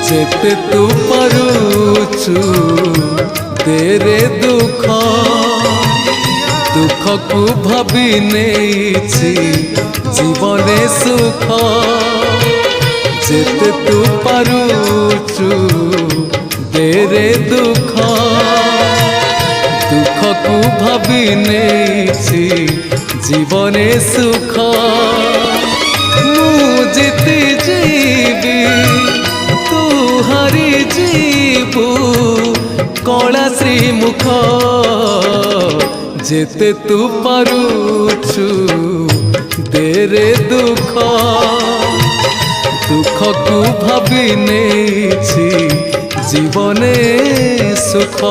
जेते तू पारुचु तेरे दुख दुख को भाभी नेछि जीवने सुख जेते तू पारुचु तेरे दुख दुख को भाभी नेछि जीवने सुख मु जीती जीवी तू हारी जीवु कला श्रीमुख जेते तू पारुचु तेरे दुख दुख को भाभी नेछि जीवने सुख।